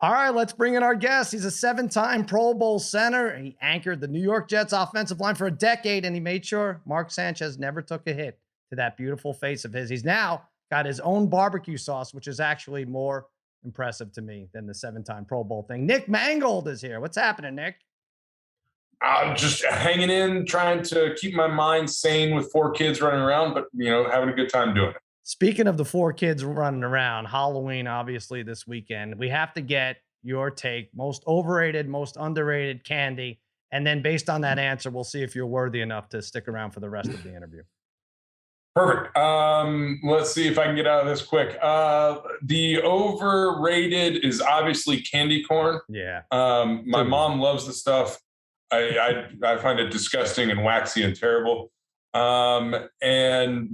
All right, let's bring in our guest. He's a 7-time Pro Bowl center. He anchored the New York Jets offensive line for a decade, and he made sure Mark Sanchez never took a hit to that beautiful face of his. He's now got his own barbecue sauce, which is actually more impressive to me than the 7-time Pro Bowl thing. Nick Mangold is here. What's happening, Nick? I'm just hanging in, trying to keep my mind sane with 4 kids running around, but, having a good time doing it. Speaking of the 4 kids running around, Halloween, obviously, this weekend, we have to get your take, most overrated, most underrated candy. And then based on that answer, we'll see if you're worthy enough to stick around for the rest of the interview. Perfect. Let's see if I can get out of this quick. The overrated is obviously candy corn. Yeah. My mom loves the stuff. I find it disgusting and waxy and terrible. And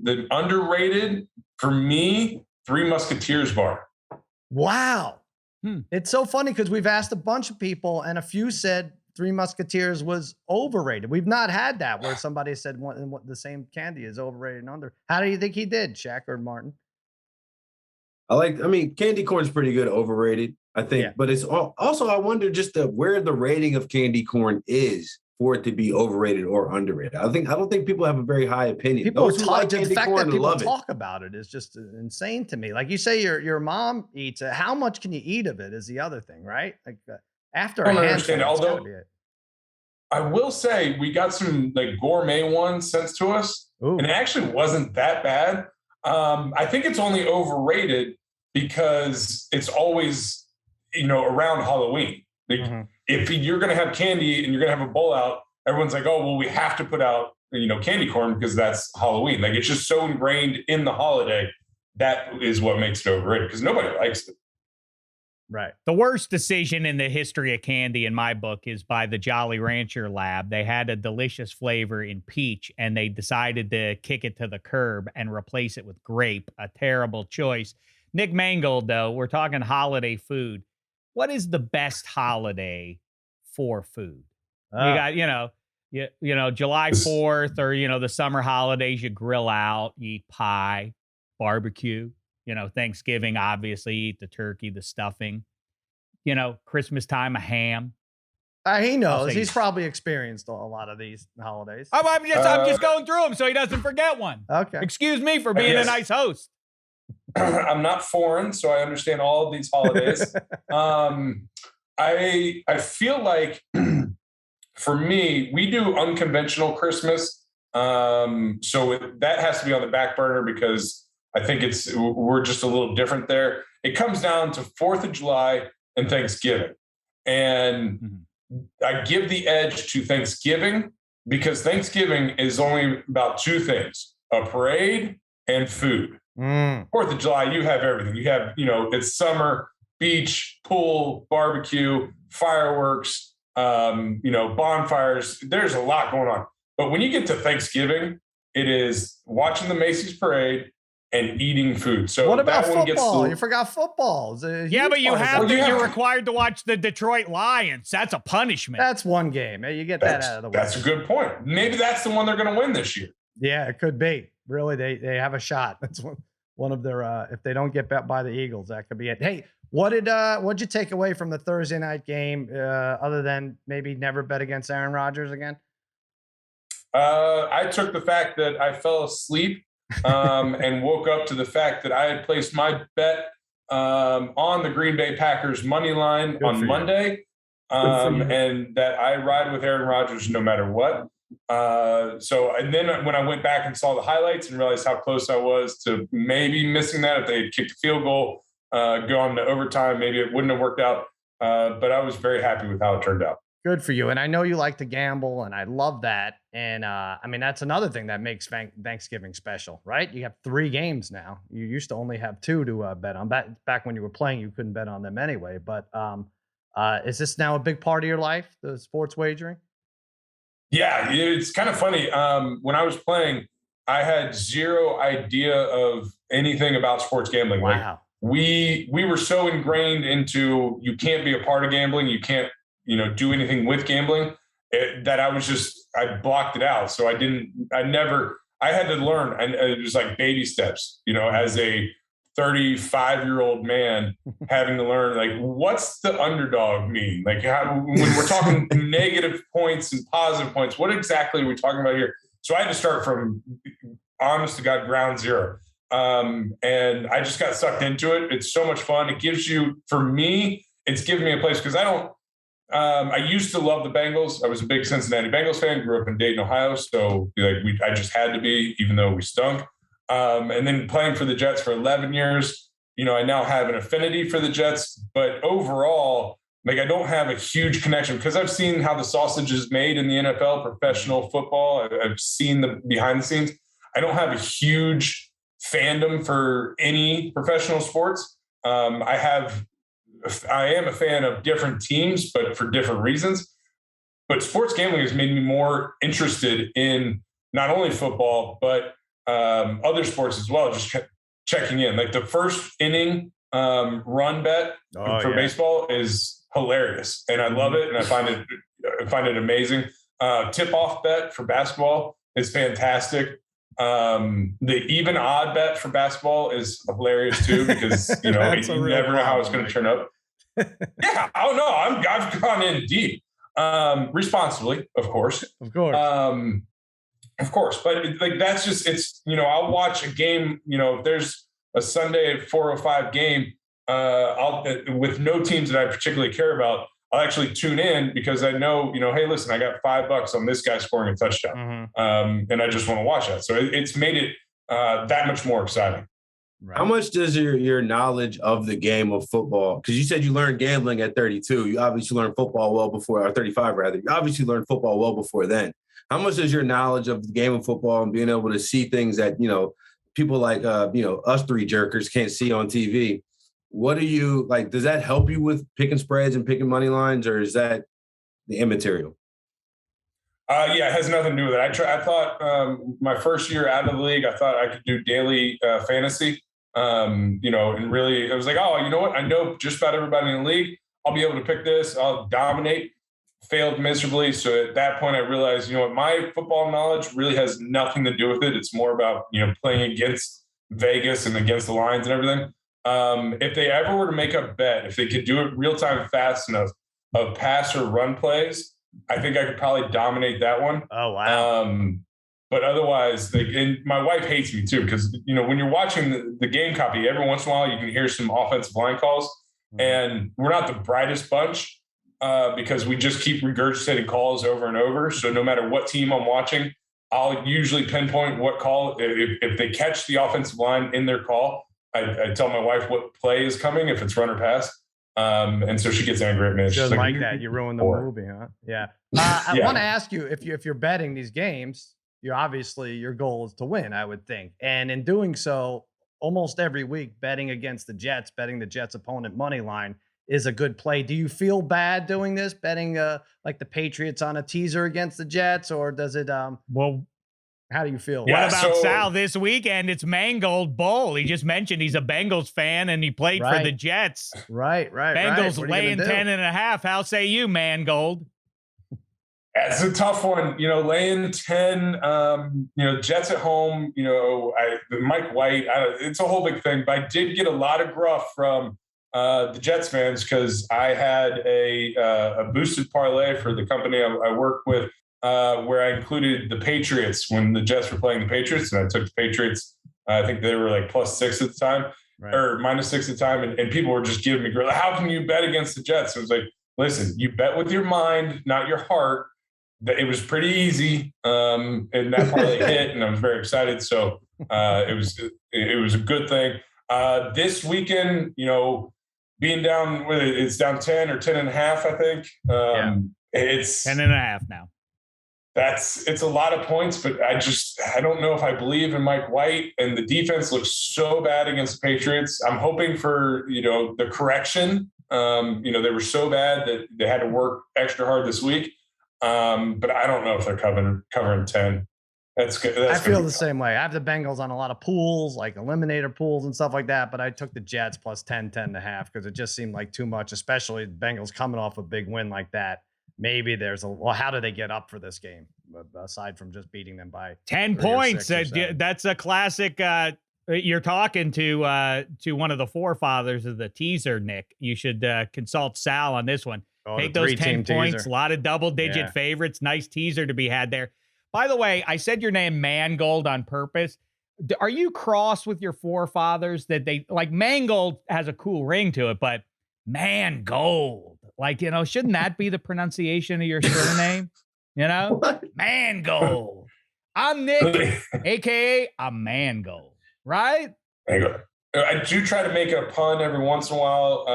the underrated for me, Three Musketeers bar. Wow. It's so funny because we've asked a bunch of people and a few said Three Musketeers was overrated. We've not had that where somebody said the same candy is overrated and under. How do you think he did, Shaq or Martin? Candy corn's pretty good, overrated, I think. Yeah. But it's also, I wonder just where the rating of candy corn is for it to be overrated or underrated. I don't think people have a very high opinion. People talk, the fact that people talk about it is just insane to me. Like you say, your mom eats it. How much can you eat of it is the other thing, right? Like after I don't understand. Although I will say we got some like gourmet ones sent to us, and it actually wasn't that bad. I think it's only overrated because it's always, around Halloween. Like, if you're going to have candy and you're going to have a bowl out, everyone's like, oh, well, we have to put out, candy corn because that's Halloween. Like, it's just so ingrained in the holiday. That is what makes it overrated because nobody likes it. Right. The worst decision in the history of candy in my book is by the Jolly Rancher lab. They had a delicious flavor in peach and they decided to kick it to the curb and replace it with grape. A terrible choice. Nick Mangold, though, we're talking holiday food. What is the best holiday for food? You got, July 4th or, the summer holidays, you grill out, you eat pie, barbecue. Thanksgiving, obviously, eat the turkey, the stuffing. Christmas time, a ham. He knows. He's probably experienced a lot of these holidays. I'm just going through them so he doesn't forget one. Okay. Excuse me for being a nice host. I'm not foreign, so I understand all of these holidays. I feel like for me, we do unconventional Christmas. So that has to be on the back burner because I think we're just a little different there. It comes down to 4th of July and Thanksgiving. And I give the edge to Thanksgiving because Thanksgiving is only about 2 things, a parade and food. 4th of July, you have everything. You have, it's summer, beach, pool, barbecue, fireworks, bonfires. There's a lot going on. But when you get to Thanksgiving, it is watching the Macy's parade and eating food. So what about football? You forgot football. Yeah, but you're required to watch the Detroit Lions. That's a punishment. That's one game. You get that out of the way. That's a good point. Maybe that's the one they're going to win this year. Yeah, it could be. Really, they have a shot. That's one of their. If they don't get bet by the Eagles, that could be it. Hey, what'd you take away from the Thursday night game, other than maybe never bet against Aaron Rodgers again? I took the fact that I fell asleep and woke up to the fact that I had placed my bet on the Green Bay Packers money line on Monday, and that I ride with Aaron Rodgers no matter what. And then when I went back and saw the highlights and realized how close I was to maybe missing that, if they had kicked a field goal, gone to overtime, maybe it wouldn't have worked out. But I was very happy with how it turned out. Good for you. And I know you like to gamble, and I love that. And that's another thing that makes Thanksgiving special, right? You have 3 games now. You used to only have 2 to bet on. Back when you were playing, you couldn't bet on them anyway. But is this now a big part of your life, the sports wagering? Yeah, it's kind of funny. When I was playing, I had zero idea of anything about sports gambling. Wow. Like, we were so ingrained into you can't be a part of gambling, you can't do anything with gambling, that I blocked it out. So I had to learn, and it was like baby steps, as a 35-year-old man having to learn, like, what's the underdog mean? Like, when we're talking negative points and positive points, what exactly are we talking about here? So I had to start from, honest to God, ground zero. And I just got sucked into it. It's so much fun. It gives you, for me, it's given me a place, because I used to love the Bengals. I was a big Cincinnati Bengals fan, grew up in Dayton, Ohio. So I just had to be, even though we stunk. And then playing for the Jets for 11 years, I now have an affinity for the Jets, but overall, like, I don't have a huge connection, because I've seen how the sausage is made in the NFL, professional football. I've seen the behind the scenes. I don't have a huge fandom for any professional sports. I am a fan of different teams, but for different reasons. But sports gambling has made me more interested in not only football, but other sports as well. Just checking in, like the first inning run bet for baseball is hilarious, and I love it, and I find it amazing. Tip off bet for basketball is fantastic. The even odd bet for basketball is hilarious too, because you never know how it's going to turn up. Yeah. Oh no, I've gone in deep, responsibly, of course. Of course, but like, that's just, it's, I'll watch a game, if there's a Sunday at 4:05 game, I'll, with no teams that I particularly care about, I'll actually tune in, because I know, hey, listen, I got $5 on this guy scoring a touchdown. And I just want to watch that. So it's made it that much more exciting. Right. How much does your knowledge of the game of football, because you said you learned gambling at 32, you obviously learned football well before, or 35 rather, you obviously learned football well before then. How much does your knowledge of the game of football and being able to see things that, people like, us three jerkers can't see on TV? What do you like? Does that help you with picking spreads and picking money lines, or is that the immaterial? Yeah, it has nothing to do with it. I thought my first year out of the league, I thought I could do daily fantasy. And really, I was like, oh, you know what? I know just about everybody in the league. I'll be able to pick this. I'll dominate. Failed miserably. So at that point, I realized, my football knowledge really has nothing to do with it. It's more about, playing against Vegas and against the lines and everything. If they ever were to make a bet, if they could do it real time fast enough of pass or run plays, I think I could probably dominate that one. Oh, wow. But otherwise, and my wife hates me too, because, when you're watching the game copy, every once in a while, you can hear some offensive line calls, and we're not the brightest bunch. Because we just keep regurgitating calls over and over. So no matter what team I'm watching, I'll usually pinpoint what call. If they catch the offensive line in their call, I tell my wife what play is coming, if it's run or pass. And so she gets angry at me. She doesn't like that. You ruined the movie, huh? Yeah. I want to ask you, if you're betting these games, your goal is to win, I would think. And in doing so, almost every week, betting against the Jets, betting the Jets opponent money line is a good play. Do you feel bad doing this, betting like the Patriots on a teaser against the Jets, or does it well, how do you feel? What about Sal this weekend? It's Mangold Bowl. He just mentioned he's a Bengals fan and he played for the Jets. Right. Bengals laying 10.5. How say you, Mangold? It's a tough one, laying 10, Jets at home, Mike White, it's a whole big thing, but I did get a lot of gruff from the Jets fans, because I had a boosted parlay for the company I work with, where I included the Patriots when the Jets were playing the Patriots, and I took the Patriots. I think they were like +6 at the time, or -6 at the time, and people were just giving me grill. How can you bet against the Jets? I was like, listen, you bet with your mind, not your heart. It was pretty easy, and that parlay hit, and I was very excited. So it was a good thing. This weekend, being down, it's down 10 or 10.5, I think. It's 10.5 now. It's a lot of points, but I don't know if I believe in Mike White, and the defense looks so bad against the Patriots. I'm hoping for, the correction. They were so bad that they had to work extra hard this week. But I don't know if they're covering 10. That's good. I feel the same way. I have the Bengals on a lot of pools, like eliminator pools and stuff like that, but I took the Jets +10.5, because it just seemed like too much, especially the Bengals coming off a big win like that. Maybe how do they get up for this game, aside from just beating them by 10 points? That's a classic You're talking to one of the forefathers of the teaser, Nick. You should consult Sal on this one. Oh, Take the those 10 three-team points, teaser. a lot of double-digit favorites. Nice teaser to be had there. By the way, I said your name Mangold on purpose. Are you cross with your forefathers that they like Mangold has a cool ring to it, but Mangold, like, you know, shouldn't that be the pronunciation of your surname? You know, Mangold. I'm Nick, aka I'm Mangold, right? I do try to make a pun every once in a while,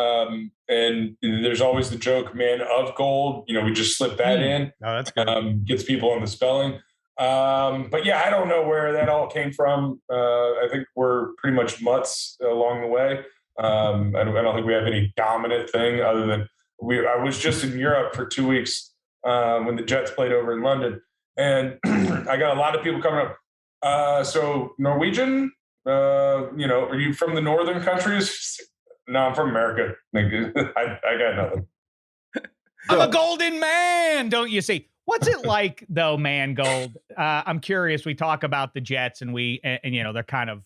and there's always the joke, "Man of gold." You know, we just slip that in. Oh, that's good. Gets people on the spelling. But yeah, I don't know where that all came from. I think we're pretty much mutts along the way. I don't think we have any dominant thing other than I was just in Europe for 2 weeks when the Jets played over in London, and I got a lot of people coming up. So Norwegian, you know, are you from the northern countries? No, I'm from America. I got nothing. I'm a golden man, don't you see? What's it like though, Mangold? I'm curious. We talk about the Jets and you know, they're kind of,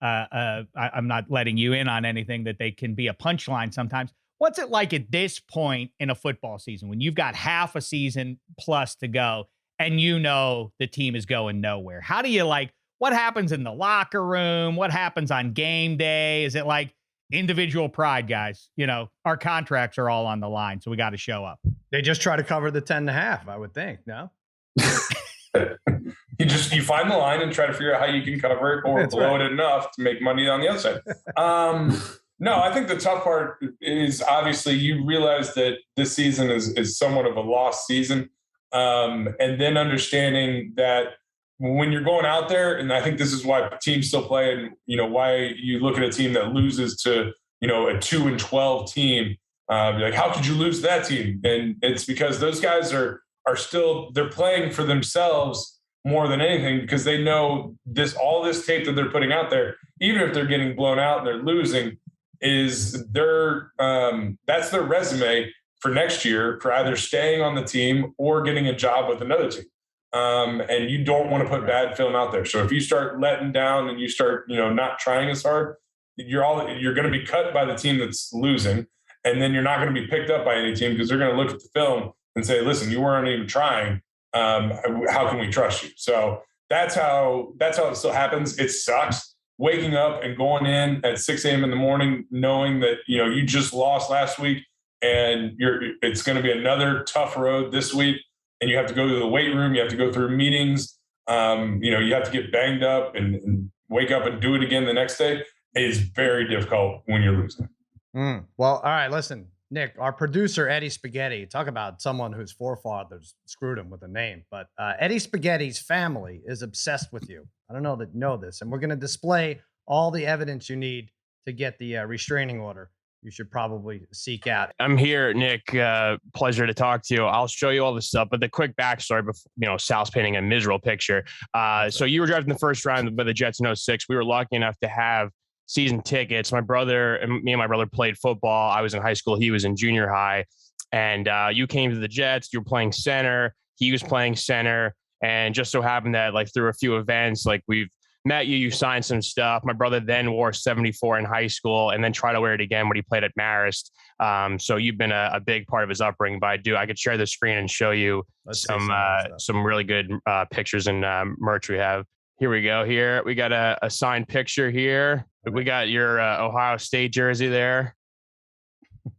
I'm not letting you in on anything that they can be a punchline sometimes. What's it like at this point in a football season when you've got half a season plus to go and you know the team is going nowhere? How do you like, what happens in the locker room? What happens on game day? Is it like individual pride, guys? You know, our contracts are all on the line, so we got to show up. They just try to cover the 10.5, I would think. No. You find the line and try to figure out how you can cover it or blow it enough to make money on the other side. No, I think the tough part is obviously you realize that this season is somewhat of a lost season. And then understanding that when you're going out there, and I think this is why teams still play, and you know why you look at a team that loses to, you know, a 2-12 team, you're like, how could you lose to that team? And it's because those guys are still, they're playing for themselves more than anything, because they know all this tape that they're putting out there, even if they're getting blown out and they're losing, is that's their resume for next year for either staying on the team or getting a job with another team. And you don't want to put bad film out there. So if you start letting down and you start, you know, not trying as hard, you're going to be cut by the team that's losing. And then you're not going to be picked up by any team because they're going to look at the film and say, listen, you weren't even trying. How can we trust you? So that's how it still happens. It sucks waking up and going in at 6 a.m. in the morning, knowing that, you know, you just lost last week and it's going to be another tough road this week. And you have to go to the weight room. You have to go through meetings. You know, you have to get banged up and wake up and do it again the next day. It is very difficult when you're losing. Well, all right, listen, Nick, our producer, Eddie Spaghetti, talk about someone whose forefathers screwed him with a name, but Eddie Spaghetti's family is obsessed with you. I don't know that you know this, and we're going to display all the evidence you need to get the restraining order you should probably seek out. I'm here, Nick. Pleasure to talk to you. I'll show you all this stuff, but the quick backstory, before, you know, Sal's painting a miserable picture. So you were drafted in the first round by the Jets in 06. We were lucky enough to have season tickets. My brother and my brother played football. I was in high school. He was in junior high. And you came to the Jets. You were playing center. He was playing center. And just so happened that, like, through a few events, like, we've met you, you signed some stuff. My brother then wore 74 in high school and then tried to wear it again when he played at Marist. So you've been a big part of his upbringing. But I could share the screen and show you some really good pictures and merch we have. Here we go. Here we got a signed picture here. We got your Ohio State jersey there.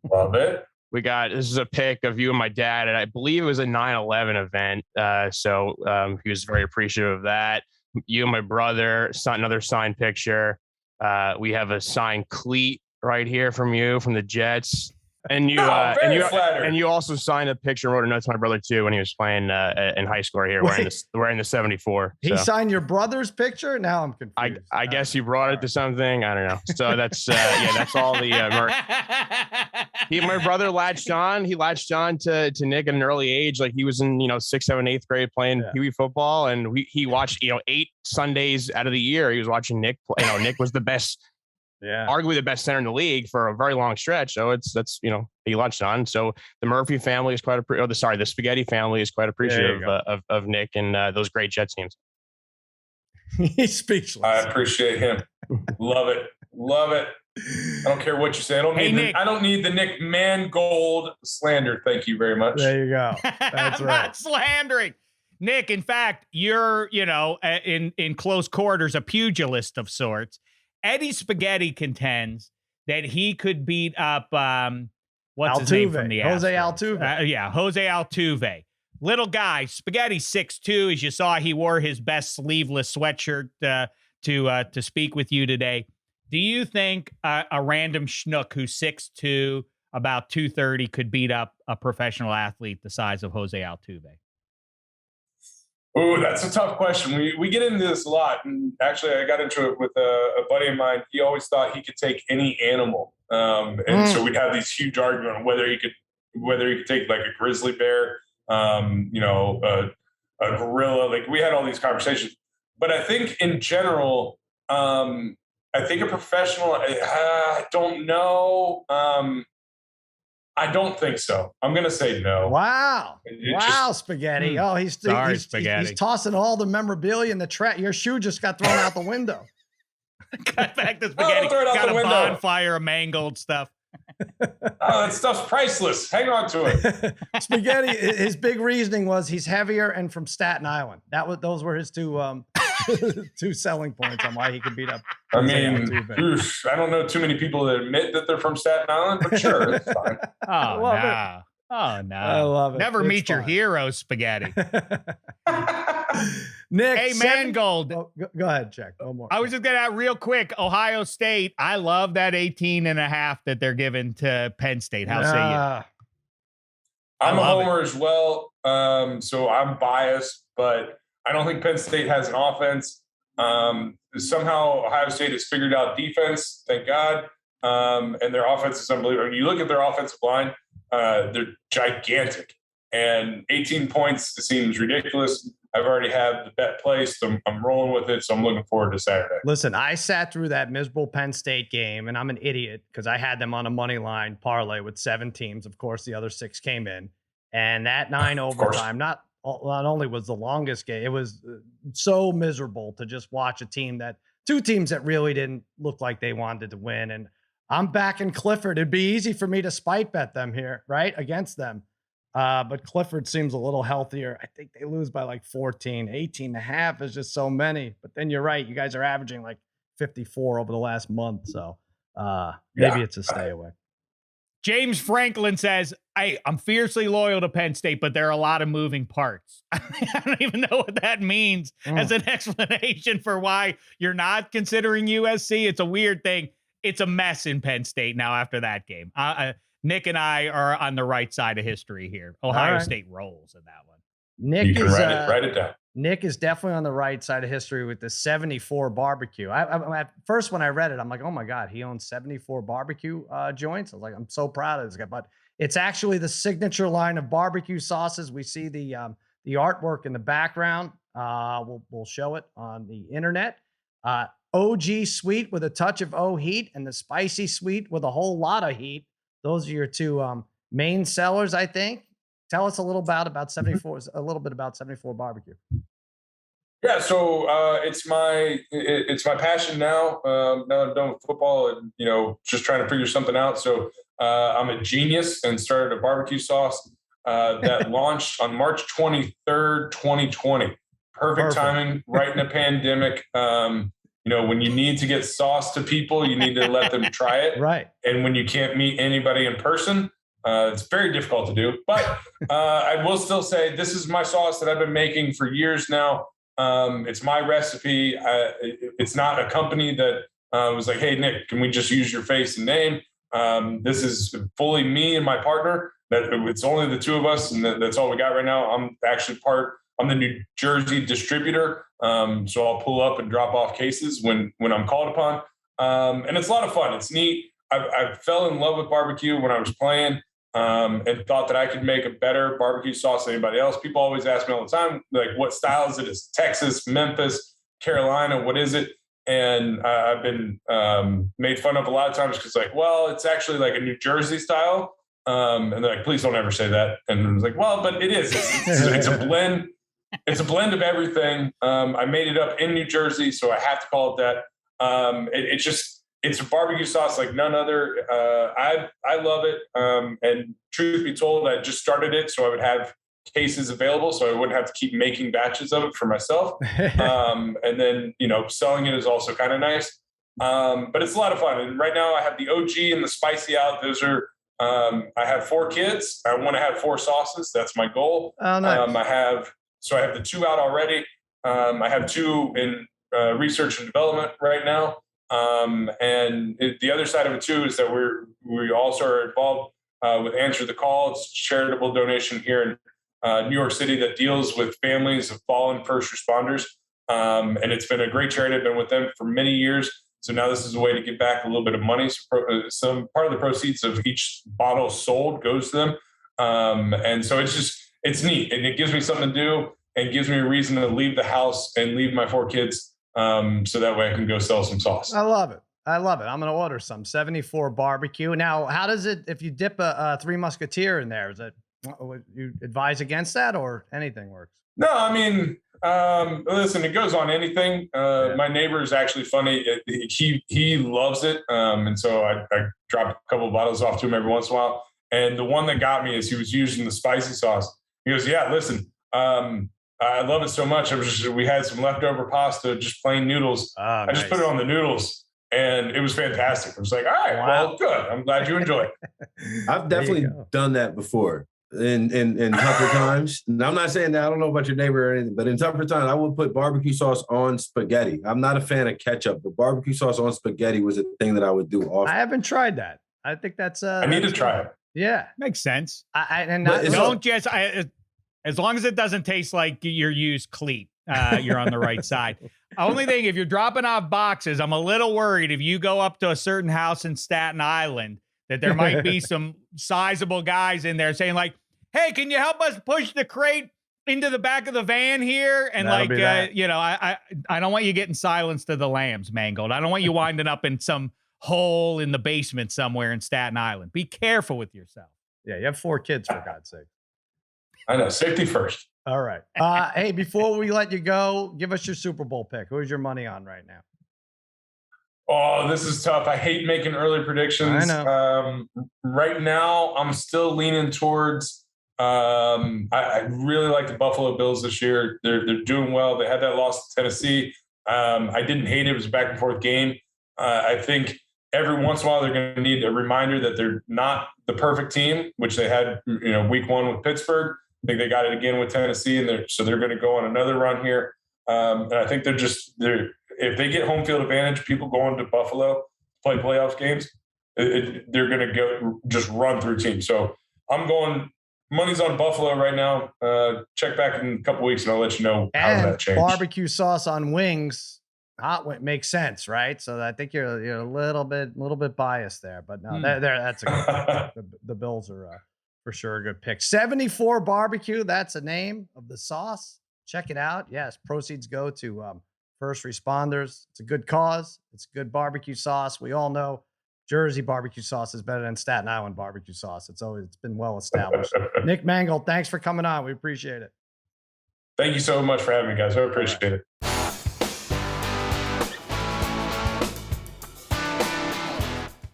Love it. This is a pic of you and my dad, and I believe it was a 9/11 event. So he was very appreciative of that. You and my brother, another signed picture. We have a signed cleat right here from you from the Jets. And you and you also signed a picture and wrote a note to my brother too when he was playing in high school here wearing the 74. He signed your brother's picture? Now I'm confused. I guess you brought it to something. I don't know. So that's that's all the my brother latched on. He latched on to Nick at an early age. Like, he was in 6th, 7th, 8th grade playing Pee Wee football, and he watched 8 Sundays out of the year. He was watching Nick play. Nick was the best. Yeah, arguably the best center in the league for a very long stretch. So he latched on. So the Murphy family is the Spaghetti family is quite appreciative of Nick and those great Jets teams. He's speechless. I appreciate him. Love it. I don't care what you say. I don't need the Nick Mangold slander. Thank you very much. There you go. That's I'm right. not slandering. Nick, in fact, you're, in close quarters, a pugilist of sorts. Eddie Spaghetti contends that he could beat up, what's his name from the Jose Astros? Altuve. Jose Altuve. Little guy, Spaghetti 6'2". As you saw, he wore his best sleeveless sweatshirt to speak with you today. Do you think a random schnook who's 6'2", about 230, could beat up a professional athlete the size of Jose Altuve? Oh, that's a tough question. We get into this a lot. And actually, I got into it with a buddy of mine. He always thought he could take any animal. So we'd have these huge arguments on whether he could take like a grizzly bear, a gorilla. Like we had all these conversations. But I think in general, I think a professional, I don't know. I don't think so. I'm going to say no. Wow. Spaghetti. Oh, he's tossing all the memorabilia in the your shoe just got thrown out the window. Cut back to Spaghetti. Got a bonfire of Mangold stuff. That stuff's priceless. Hang on to it. Spaghetti, his big reasoning was he's heavier and from Staten Island. Those were his two selling points on why he could beat up. I mean, I don't know too many people that admit that they're from Staten Island, but sure, it's fine. Oh, no. Oh, no. I love it. Never meet your hero, Spaghetti. Nick. Hey, Mangold. Oh, go ahead, Jack. One more. I was just going to add real quick, Ohio State. I love that 18.5 that they're giving to Penn State. How say you? I'm a homer as well, so I'm biased, but I don't think Penn State has an offense. Somehow Ohio State has figured out defense, thank God, and their offense is unbelievable. When you look at their offensive line, they're gigantic, and 18 points seems ridiculous. I've already had the bet placed. I'm rolling with it, so I'm looking forward to Saturday. Listen, I sat through that miserable Penn State game, and I'm an idiot because I had them on a money line parlay with 7 teams. Of course, the other 6 came in, and that 9 overtime, not only was the longest game, it was so miserable to just watch two teams that really didn't look like they wanted to win. And I'm backing Clifford. It'd be easy for me to spite bet them here, right? Against them. But Clifford seems a little healthier. I think they lose by like 14, 18.5 is just so many. But then you're right. You guys are averaging like 54 over the last month. So maybe it's a stay away. James Franklin says, hey, I'm fiercely loyal to Penn State, but there are a lot of moving parts. I don't even know what that means as an explanation for why you're not considering USC. It's a weird thing. It's a mess in Penn State now after that game. Nick and I are on the right side of history here. Ohio State rolls in that one. Nick you can write it down. Nick is definitely on the right side of history with the 74 barbecue. At first, when I read it, I'm like, oh my God, he owns 74 barbecue joints. I was like, I'm so proud of this guy. But it's actually the signature line of barbecue sauces. We see the artwork in the background. We'll show it on the internet. OG sweet with a touch of O heat, and the spicy sweet with a whole lot of heat. Those are your two main sellers, I think. Tell us a little about 74. A little bit about 74 barbecue. Yeah, so it's my passion now. Now that I'm done with football, and just trying to figure something out. So I'm a genius and started a barbecue sauce that launched on March 23rd, 2020. Perfect timing, right in a pandemic. When you need to get sauce to people, you need to let them try it. Right. And when you can't meet anybody in person, it's very difficult to do. But I will still say this is my sauce that I've been making for years now. It's my recipe. It's not a company that was like, hey, Nick, can we just use your face and name? This is fully me and my partner. That it's only the two of us, and that's all we got right now. I'm the New Jersey distributor. So I'll pull up and drop off cases when I'm called upon. And it's a lot of fun. It's neat. I fell in love with barbecue when I was playing, and thought that I could make a better barbecue sauce than anybody else. People always ask me all the time, like, what style is it? Is it Texas, Memphis, Carolina? What is it? And I've been made fun of a lot of times because it's actually like a New Jersey style. And they're like, please don't ever say that. And I was like, well, but it is. It's a blend. It's a blend of everything. I made it up in New Jersey, so I have to call it that. It's a barbecue sauce like none other. I love it. And truth be told, I just started it so I would have cases available, so I wouldn't have to keep making batches of it for myself. And then, selling it is also kind of nice. But it's a lot of fun. And right now I have the OG and the spicy out. Those are, I have 4 kids. I want to have 4 sauces. That's my goal. Oh, nice. I have the 2 out already. I have 2 in research and development right now. The other side of it too is that we also are involved with Answer the Call. It's a charitable donation here in New York City that deals with families of fallen first responders. And it's been a great charity. I've been with them for many years. So now this is a way to give back a little bit of money. So some part of the proceeds of each bottle sold goes to them. And so it's neat, and it gives me something to do and gives me a reason to leave the house and leave my 4 kids. So that way I can go sell some sauce. I love it. I'm going to order some 74 barbecue. Now, how does it, if you dip a Three Musketeer in there, is it, would you advise against that, or anything works? No, I mean, listen, it goes on anything. My neighbor is actually funny. He loves it. And so I drop a couple of bottles off to him every once in a while. And the one that got me is he was using the spicy sauce. He goes, yeah, listen, I love it so much. We had some leftover pasta, just plain noodles. Oh, I just put it on the noodles, and it was fantastic. I was like, all right, well, good. I'm glad you enjoy it. I've definitely done that before in tougher times. And I'm not saying that, I don't know about your neighbor or anything, but in tougher times, I would put barbecue sauce on spaghetti. I'm not a fan of ketchup, but barbecue sauce on spaghetti was a thing that I would do often. I haven't tried that. I think that's I need to try it. Yeah, makes sense. As long as it doesn't taste like your used cleat, you're on the right side. Only thing, if you're dropping off boxes, I'm a little worried if you go up to a certain house in Staten Island that there might be some sizable guys in there saying like, hey, can you help us push the crate into the back of the van here? And I don't want you getting silenced to the lambs, Mangold. I don't want you winding up in some hole in the basement somewhere in Staten Island. Be careful with yourself. Yeah, you have 4 kids, for God's sake. I know, safety first. All right. Hey, before we let you go, give us your Super Bowl pick. Who's your money on right now? Oh, this is tough. I hate making early predictions. I know. Right now, I'm still leaning towards. I really like the Buffalo Bills this year. They're doing well. They had that loss to Tennessee. I didn't hate it. It was a back and forth game. I think every once in a while they're going to need a reminder that they're not the perfect team, which they had, week 1 with Pittsburgh. I think they got it again with Tennessee, and they're going to go on another run here. And I think if they get home field advantage, people going to Buffalo to play playoff games, they're going to go just run through teams. So I'm going money's on Buffalo right now. Check back in a couple weeks, and I'll let you know how that changed. Barbecue sauce on wings, makes sense, right? So I think you're a little bit biased there, but no, that's a good the Bills are for sure a good pick. 74 barbecue, that's the name of the sauce. Check it out. Yes, proceeds go to first responders. It's a good cause. It's good barbecue sauce. We all know Jersey barbecue sauce is better than Staten Island barbecue sauce. It's been well established. Nick Mangold, thanks for coming on. We appreciate it. Thank you so much for having me, guys. I appreciate it.